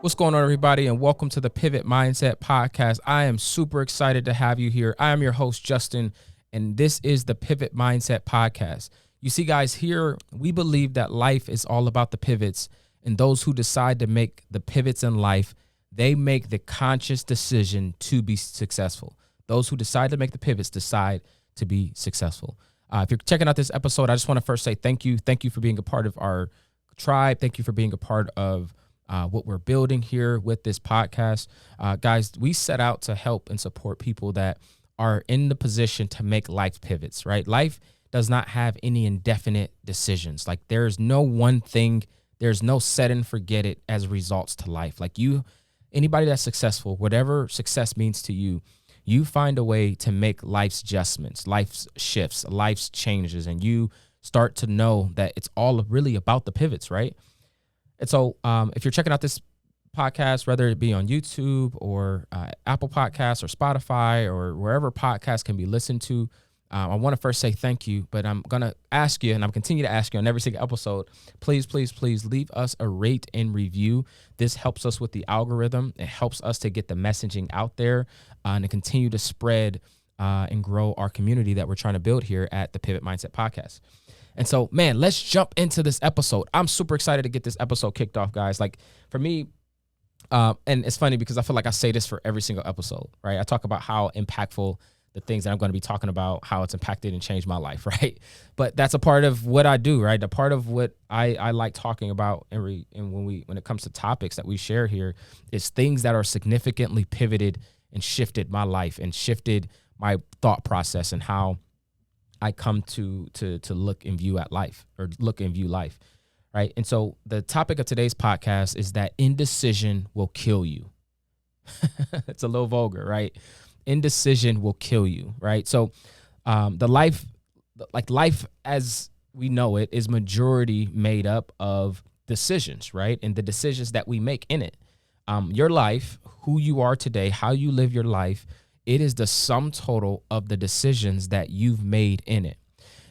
What's going on, everybody, and welcome to the Pivot Mindset Podcast. I am super excited to have you here. I am your host, Justin, and this is the Pivot Mindset Podcast. You see, guys, here we believe that life is all about the pivots, and those who decide to make the pivots in life, they make the conscious decision to be successful. Those who decide to make the pivots decide to be successful. If you're checking out this episode, I just want to first say thank you. Thank you for being a part of our tribe. Thank you for being a part of what we're building here with this podcast. Guys, we set out to help and support people that are in the position to make life pivots, right? Life does not have any indefinite decisions. Like there's no one thing, there's no set and forget it as results to life. Like anybody that's successful, whatever success means to you, you find a way to make life's adjustments, life's shifts, life's changes, and you start to know that it's all really about the pivots, right? And so if you're checking out this podcast, whether it be on YouTube or Apple Podcasts or Spotify or wherever podcasts can be listened to, I want to first say thank you, but I'm going to ask you, and I'm continue to ask you on every single episode, please leave us a rate and review. This helps us with the algorithm. It helps us to get the messaging out there and to continue to spread and grow our community that we're trying to build here at the Pivot Mindset Podcast. And so, man, let's jump into this episode. I'm super excited to get this episode kicked off, guys. Like for me, and it's funny because I feel like I say this for every single episode, right? I talk about how impactful the things that I'm going to be talking about, how it's impacted and changed my life, right? But that's a part of what I do, right? A part of what I like talking about and when it comes to topics that we share here is things that are significantly pivoted and shifted my life and shifted my thought process and how I come to look and view at life or look and view life, right? And so the topic of today's podcast is that indecision will kill you. It's a little vulgar, right? Indecision will kill you, right? So life as we know it is majority made up of decisions, right? And the decisions that we make in it. Your life, who you are today, how you live your life, it is the sum total of the decisions that you've made in it.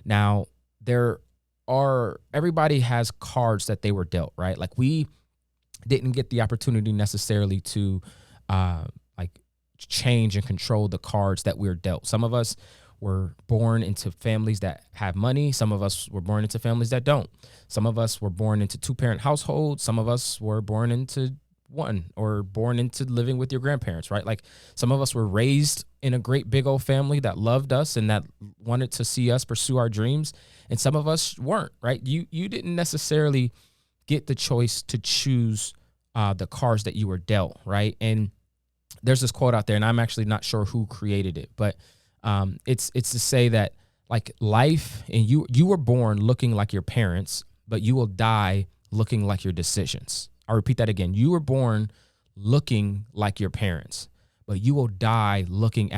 Now, everybody has cards that they were dealt, right? Like we didn't get the opportunity necessarily to change and control the cards that we're dealt. Some of us were born into families that have money. Some of us were born into families that don't. Some of us were born into two-parent households. Some of us were born into one or born into living with your grandparents, right? Like some of us were raised in a great big old family that loved us and that wanted to see us pursue our dreams. And some of us weren't, right? You didn't necessarily get the choice to choose the cards that you were dealt, right? And there's this quote out there, and I'm actually not sure who created it, but it's to say that like life and you were born looking like your parents, but you will die looking like your decisions. I'll repeat that again. You were born looking like your parents, but you will die looking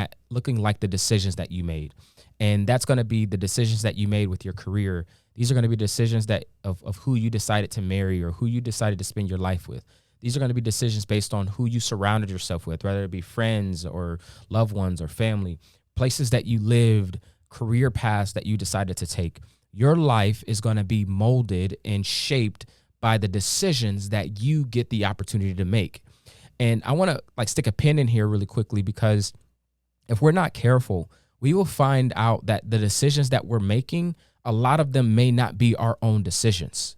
like the decisions that you made. And that's going to be the decisions that you made with your career. These are going to be decisions that of who you decided to marry or who you decided to spend your life with. These are going to be decisions based on who you surrounded yourself with, whether it be friends or loved ones or family, places that you lived, career paths that you decided to take. Your life is going to be molded and shaped by the decisions that you get the opportunity to make. And I want to stick a pin in here really quickly because if we're not careful, we will find out that the decisions that we're making, a lot of them may not be our own decisions.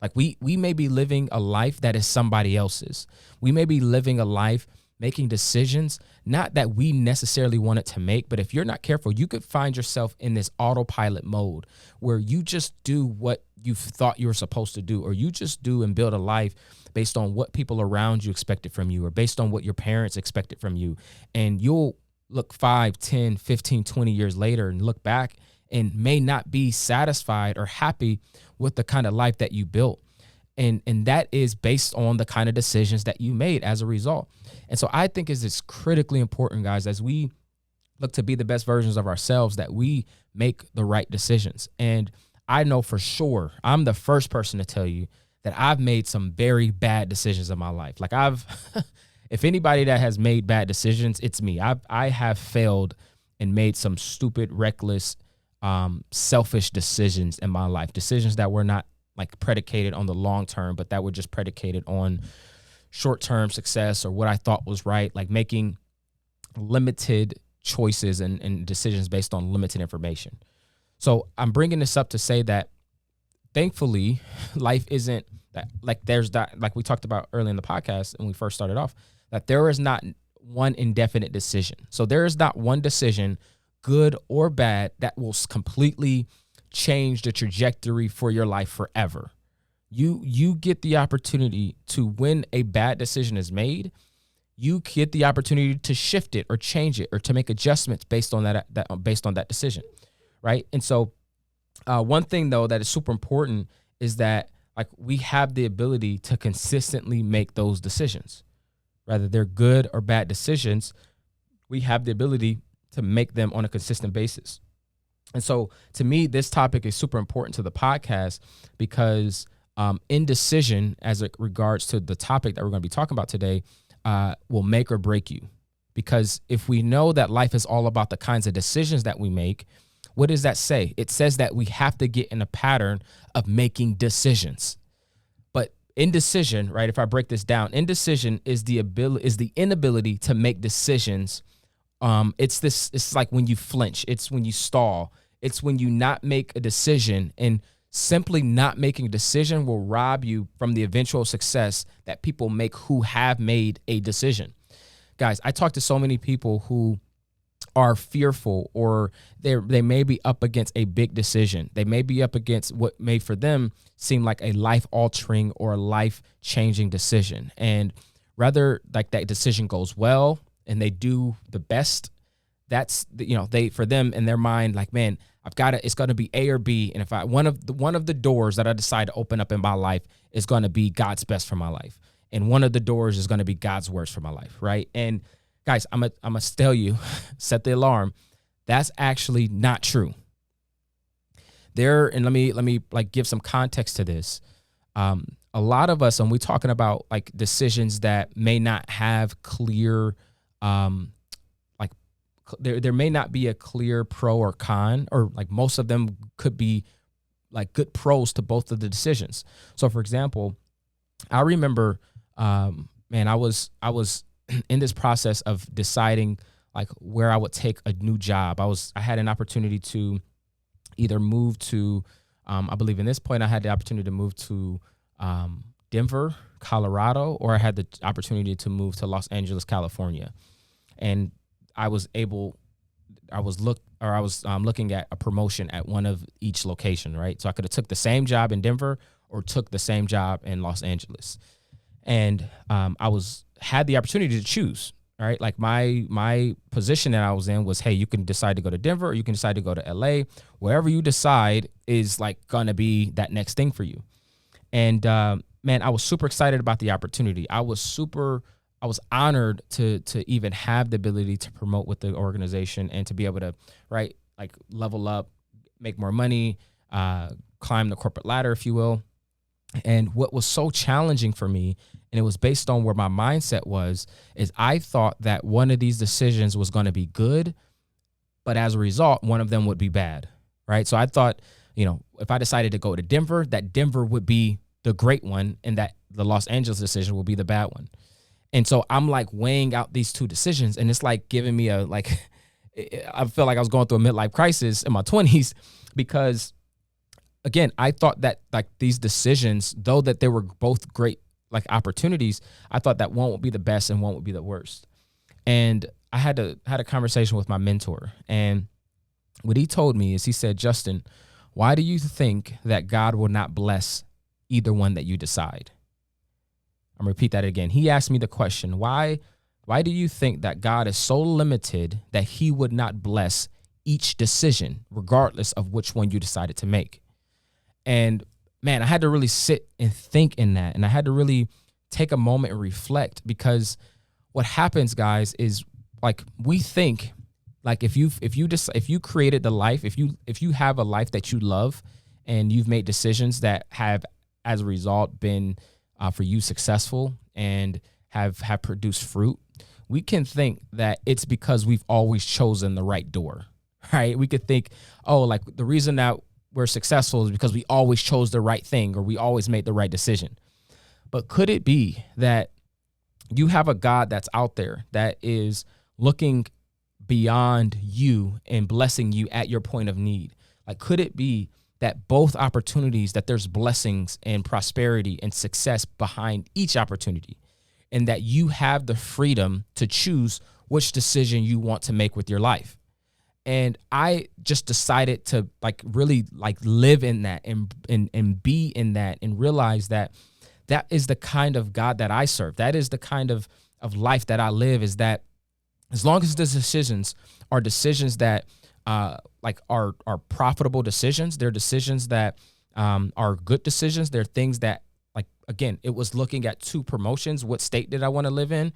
Like we may be living a life that is somebody else's. We may be living a life making decisions, not that we necessarily wanted to make, but if you're not careful, you could find yourself in this autopilot mode where you just do what you thought you were supposed to do, or you just do and build a life based on what people around you expected from you, or based on what your parents expected from you. And you'll look 5, 10, 15, 20 years later and look back and may not be satisfied or happy with the kind of life that you built. And that is based on the kind of decisions that you made as a result. And so I think it's critically important, guys, as we look to be the best versions of ourselves, that we make the right decisions. And I know for sure, I'm the first person to tell you that I've made some very bad decisions in my life. Like if anybody that has made bad decisions, it's me. I have failed and made some stupid, reckless, selfish decisions in my life, decisions that were not like predicated on the long term, but that were just predicated on short-term success or what I thought was right, like making limited choices and decisions based on limited information. So I'm bringing this up to say that thankfully life isn't that, like there's that, like we talked about early in the podcast when we first started off, that there is not one indefinite decision. So there is not one decision, good or bad, that will completely change the trajectory for your life forever. You get the opportunity to, when a bad decision is made, you get the opportunity to shift it or change it or to make adjustments based on that decision, right? And so one thing though that is super important is that like we have the ability to consistently make those decisions. Whether they're good or bad decisions, we have the ability to make them on a consistent basis. And so to me, this topic is super important to the podcast because indecision, as it regards to the topic that we're going to be talking about today, will make or break you. Because if we know that life is all about the kinds of decisions that we make, what does that say? It says that we have to get in a pattern of making decisions. But indecision, right? If I break this down, indecision is the inability to make decisions. It's like when you flinch, it's when you stall, it's when you not make a decision, and simply not making a decision will rob you from the eventual success that people make who have made a decision. Guys, I talk to so many people who are fearful, or they may be up against a big decision. They may be up against what may for them seem like a life-altering or a life-changing decision. And rather like that decision goes well and they do the best, that's, they, for them in their mind, like, man, it's going to be A or B. And if one of the doors that I decide to open up in my life is going to be God's best for my life. And one of the doors is going to be God's worst for my life. Right. And guys, I'm going to tell you, set the alarm. That's actually not true. And let me like give some context to this. A lot of us, when we're talking about like decisions that may not have clear, like there may not be a clear pro or con, or like most of them could be like good pros to both of the decisions. So for example, I remember, I was in this process of deciding like where I would take a new job. I had an opportunity to either move to, I believe in this point I had the opportunity to move to Denver, Colorado, or I had the opportunity to move to Los Angeles, California. And I was looking at a promotion at one of each location, right? So I could have took the same job in Denver or took the same job in Los Angeles. And had the opportunity to choose, right? Like my position that I was in was, hey, you can decide to go to Denver or you can decide to go to LA. Wherever you decide is like going to be that next thing for you. And man, I was super excited about the opportunity. I was honored to even have the ability to promote with the organization and to be able to, right, like level up, make more money, climb the corporate ladder, if you will. And what was so challenging for me, and it was based on where my mindset was, is I thought that one of these decisions was going to be good, but as a result, one of them would be bad, right? So I thought, if I decided to go to Denver, that Denver would be the great one and that the Los Angeles decision will be the bad one. And so I'm like weighing out these two decisions, and it's like giving me I feel like I was going through a midlife crisis in my 20s because, again, I thought that like these decisions, though that they were both great like opportunities, I thought that one would be the best and one would be the worst. And I had a conversation with my mentor, and what he told me is, he said, Justin, why do you think that God will not bless either one that you decide? I'm gonna repeat that again. He asked me the question, why do you think that God is so limited that he would not bless each decision, regardless of which one you decided to make? And man, I had to really sit and think in that. And I had to really take a moment and reflect, because what happens, guys, is like we think like if you created the life, if you have a life that you love and you've made decisions that have as a result been for you successful and have produced fruit, we can think that it's because we've always chosen the right door, right? We could think, oh, like the reason that we're successful is because we always chose the right thing or we always made the right decision. But could it be that you have a God that's out there that is looking beyond you and blessing you at your point of need. Like, could it be that both opportunities, that there's blessings and prosperity and success behind each opportunity, and that you have the freedom to choose which decision you want to make with your life? And I just decided to really live in that and be in that, and realize that that is the kind of God that I serve. That is the kind of life that I live, is that as long as the decisions are decisions that are profitable decisions, they're decisions that are good decisions, they're things that, again, it was looking at 2 promotions. What state did I want to live in?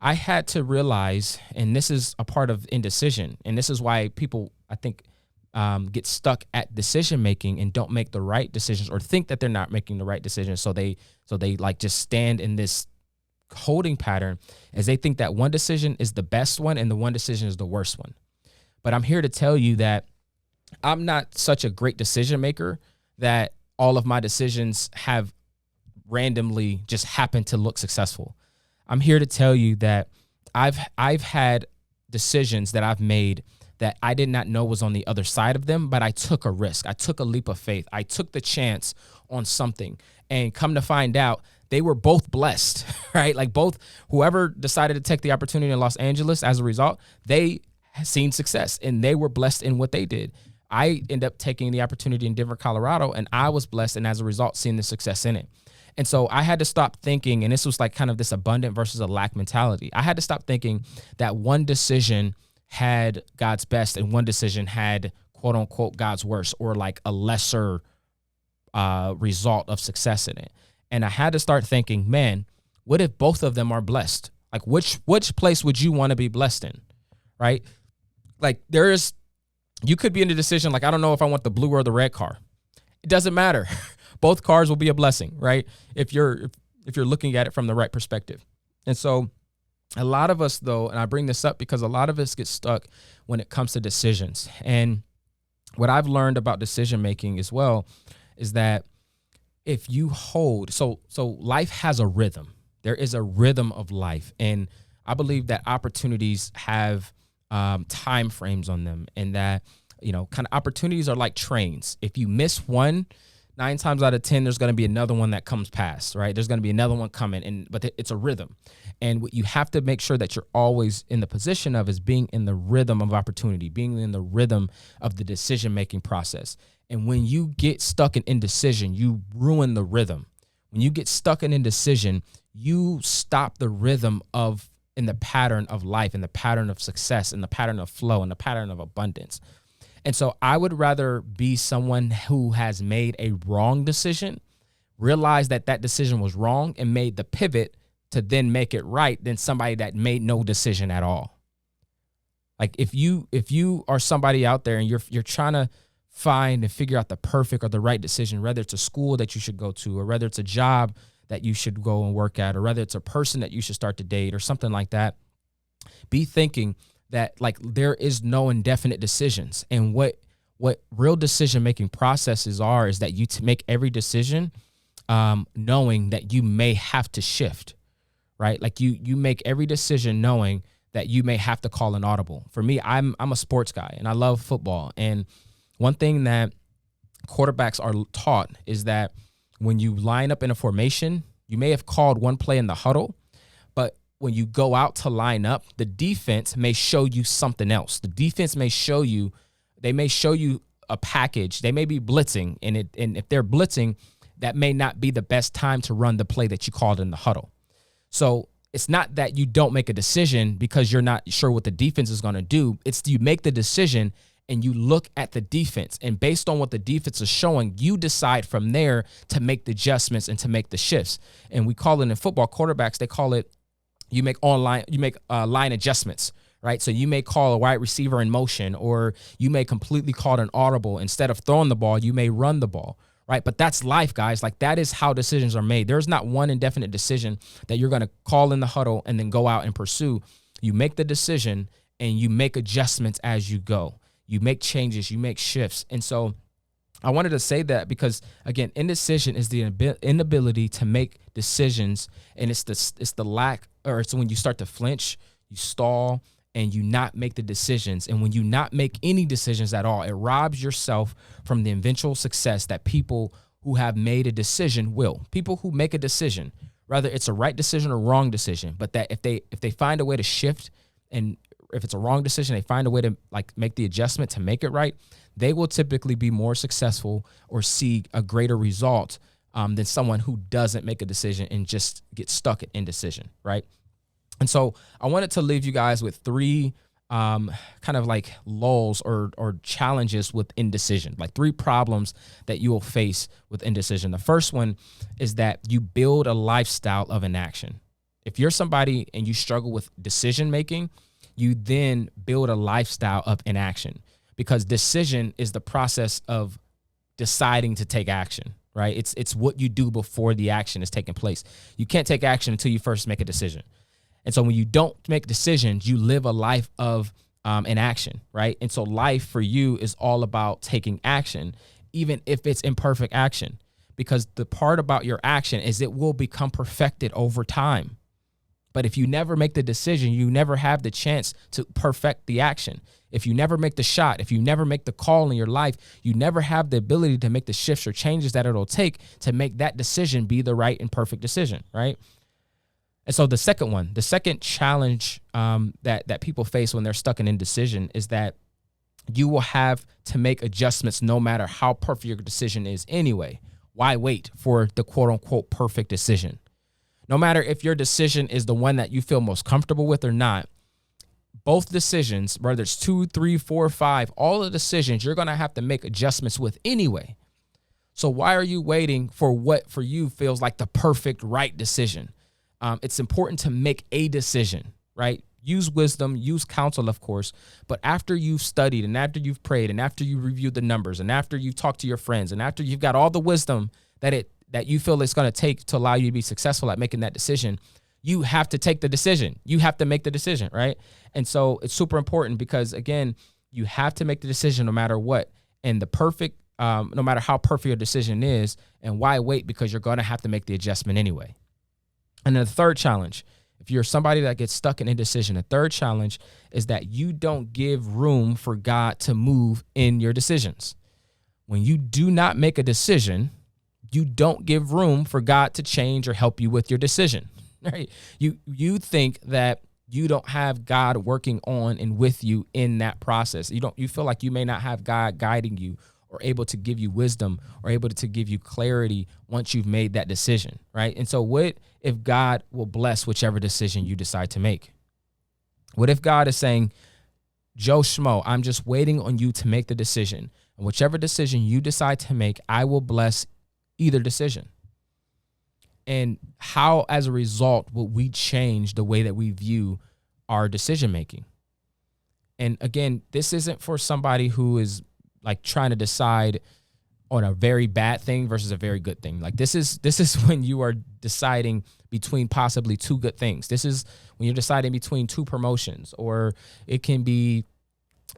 I had to realize, and this is a part of indecision, and this is why people, I think, get stuck at decision making and don't make the right decisions, or think that they're not making the right decisions. So they just stand in this holding pattern, as they think that one decision is the best one and the one decision is the worst one. But I'm here to tell you that I'm not such a great decision maker that all of my decisions have randomly just happened to look successful. I'm here to tell you that I've had decisions that I've made that I did not know was on the other side of them, but I took a risk. I took a leap of faith. I took the chance on something, and come to find out, they were both blessed, right? Like, both, whoever decided to take the opportunity in Los Angeles, as a result, they seen success and they were blessed in what they did. I ended up taking the opportunity in Denver, Colorado, and I was blessed, and as a result, seeing the success in it. And so I had to stop thinking, and this was kind of this abundant versus a lack mentality. I had to stop thinking that one decision had God's best and one decision had, quote unquote, God's worst, or a lesser result of success in it. And I had to start thinking, man, what if both of them are blessed? Which place would you want to be blessed in, right? You could be in a decision, I don't know if I want the blue or the red car. It doesn't matter. Both cars will be a blessing, right? If you're looking at it from the right perspective. And so a lot of us, though, and I bring this up because a lot of us get stuck when it comes to decisions. And what I've learned about decision making as well is that if you hold, so life has a rhythm. There is a rhythm of life. And I believe that opportunities have time frames on them, and that, kind of opportunities are like trains. If you miss one, 9 times out of 10, there's going to be another one that comes past, right? There's going to be another one coming, but it's a rhythm. And what you have to make sure that you're always in the position of is being in the rhythm of opportunity, being in the rhythm of the decision-making process. And when you get stuck in indecision, you ruin the rhythm. When you get stuck in indecision, you stop the rhythm in the pattern of life, in the pattern of success, in the pattern of flow, in the pattern of abundance. And so I would rather be someone who has made a wrong decision, realize that decision was wrong, and made the pivot to then make it right, than somebody that made no decision at all. If you are somebody out there and you're trying to find and figure out the perfect or the right decision, whether it's a school that you should go to, or whether it's a job that you should go and work at, or whether it's a person that you should start to date or something like that, be thinking that there is no indefinite decisions. And what real decision-making processes are is that you make every decision knowing that you may have to shift, right? You make every decision knowing that you may have to call an audible. For me, I'm a sports guy and I love football. And one thing that quarterbacks are taught is that when you line up in a formation, you may have called one play in the huddle, but when you go out to line up, the defense may show you something else. The defense may show you a package. They may be blitzing, and if they're blitzing, that may not be the best time to run the play that you called in the huddle. So it's not that you don't make a decision because you're not sure what the defense is going to do. It's you make the decision and you look at the defense, and based on what the defense is showing, you decide from there to make the adjustments and to make the shifts. And we call it in football, quarterbacks, they call it, you make line adjustments, right? So you may call a wide receiver in motion, or you may completely call an audible. Instead of throwing the ball, you may run the ball, right? But that's life, guys. That is how decisions are made. There's not one indefinite decision that you're going to call in the huddle and then go out and pursue. You make the decision and you make adjustments as you go. You make changes, you make shifts. And so I wanted to say that because, again, indecision is the inability to make decisions, and it's the lack, or it's when you start to flinch, you stall, and you not make the decisions. And when you not make any decisions at all, it robs yourself from the eventual success that people who have made a decision will. People who make a decision, whether it's a right decision or wrong decision, but that if they find a way to shift, and if it's a wrong decision, they find a way to like make the adjustment to make it right, they will typically be more successful or see a greater result than someone who doesn't make a decision and just get stuck at indecision, right? And so I wanted to leave you guys with three kind of like lulls or challenges with indecision, like three problems that you will face with indecision. The first one is that you build a lifestyle of inaction. If you're somebody and you struggle with decision making, you then build a lifestyle of inaction, because decision is the process of deciding to take action, right? It's what you do before the action is taking place. You can't take action until you first make a decision. And so when you don't make decisions, you live a life of inaction, right? And so life for you is all about taking action, even if it's imperfect action, because the part about your action is it will become perfected over time. But if you never make the decision, you never have the chance to perfect the action. If you never make the shot, if you never make the call in your life, you never have the ability to make the shifts or changes that it'll take to make that decision be the right and perfect decision, right? And so the second challenge that people face when they're stuck in indecision is that you will have to make adjustments no matter how perfect your decision is anyway. Why wait for the quote unquote perfect decision? No matter if your decision is the one that you feel most comfortable with or not, both decisions, whether it's 2, 3, 4, 5, all the decisions you're going to have to make adjustments with anyway. So why are you waiting for what for you feels like the perfect right decision? It's important to make a decision, right? Use wisdom, use counsel, of course. But after you've studied and after you've prayed and after you reviewed the numbers and after you've talked to your friends and after you've got all the wisdom that you feel it's going to take to allow you to be successful at making that decision, you have to take the decision. You have to make the decision, right? And so it's super important because, again, you have to make the decision no matter what. And no matter how perfect your decision is, and why wait? Because you're going to have to make the adjustment anyway. And then the third challenge, if you're somebody that gets stuck in indecision, the third challenge is that you don't give room for God to move in your decisions. When you do not make a decision, you don't give room for God to change or help you with your decision, right? You think that you don't have God working on and with you in that process. You feel like you may not have God guiding you or able to give you wisdom or able to give you clarity once you've made that decision, right? And so what if God will bless whichever decision you decide to make? What if God is saying, Joe Schmo, I'm just waiting on you to make the decision. And whichever decision you decide to make, I will bless either decision. And how, as a result, will we change the way that we view our decision making? And again, this isn't for somebody who is like trying to decide on a very bad thing versus a very good thing. Like this is when you are deciding between possibly two good things. This is when you're deciding between two promotions, or it can be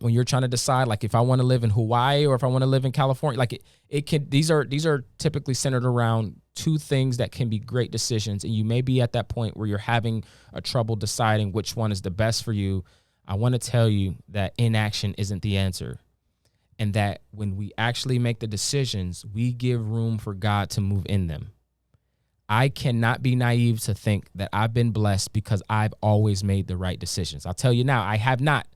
when you're trying to decide, like, if I want to live in Hawaii or if I want to live in California. Like these are typically centered around two things that can be great decisions. And you may be at that point where you're having a trouble deciding which one is the best for you. I want to tell you that inaction isn't the answer. And that when we actually make the decisions, we give room for God to move in them. I cannot be naive to think that I've been blessed because I've always made the right decisions. I'll tell you now, I have not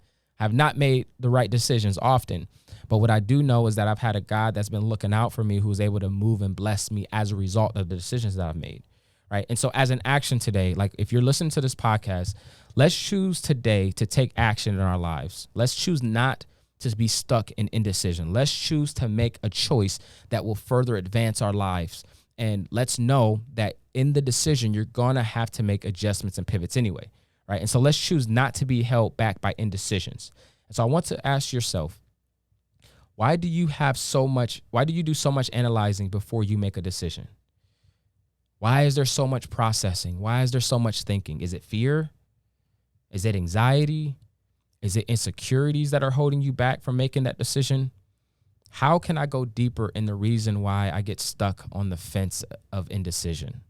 made the right decisions often. But what I do know is that I've had a God that's been looking out for me, who's able to move and bless me as a result of the decisions that I've made, right? And so as an action today, like if you're listening to this podcast, let's choose today to take action in our lives. Let's choose not to be stuck in indecision. Let's choose to make a choice that will further advance our lives. And let's know that in the decision, you're going to have to make adjustments and pivots anyway, right? And so let's choose not to be held back by indecisions. And so I want to ask yourself, why do you do so much analyzing before you make a decision? Why is there so much processing? Why is there so much thinking? Is it fear? Is it anxiety? Is it insecurities that are holding you back from making that decision? How can I go deeper in the reason why I get stuck on the fence of indecision?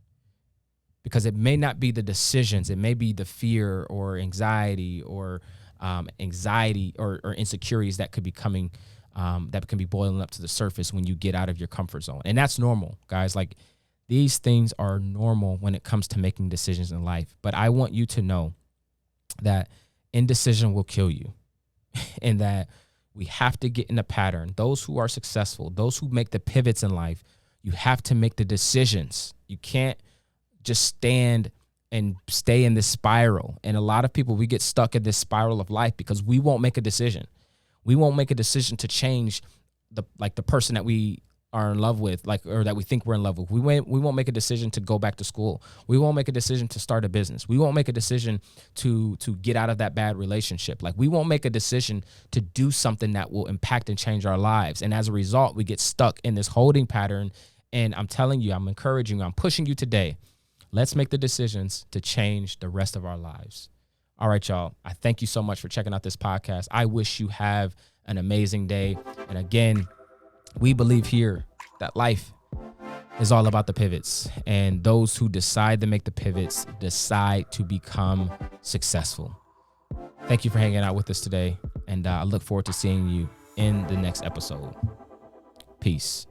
Because it may not be the decisions. It may be the fear or anxiety or insecurities that could be coming, that can be boiling up to the surface when you get out of your comfort zone. And that's normal, guys. Like, these things are normal when it comes to making decisions in life. But I want you to know that indecision will kill you and that we have to get in a pattern. Those who are successful, those who make the pivots in life, you have to make the decisions. You can't just stand and stay in this spiral. And a lot of people, we get stuck in this spiral of life because we won't make a decision. We won't make a decision to change the person that we are in love with, or that we think we're in love with. We won't make a decision to go back to school. We won't make a decision to start a business. We won't make a decision to get out of that bad relationship. Like, we won't make a decision to do something that will impact and change our lives. And as a result, we get stuck in this holding pattern. And I'm telling you, I'm encouraging you, I'm pushing you today. Let's make the decisions to change the rest of our lives. All right, y'all. I thank you so much for checking out this podcast. I wish you have an amazing day. And again, we believe here that life is all about the pivots. And those who decide to make the pivots decide to become successful. Thank you for hanging out with us today. And I look forward to seeing you in the next episode. Peace.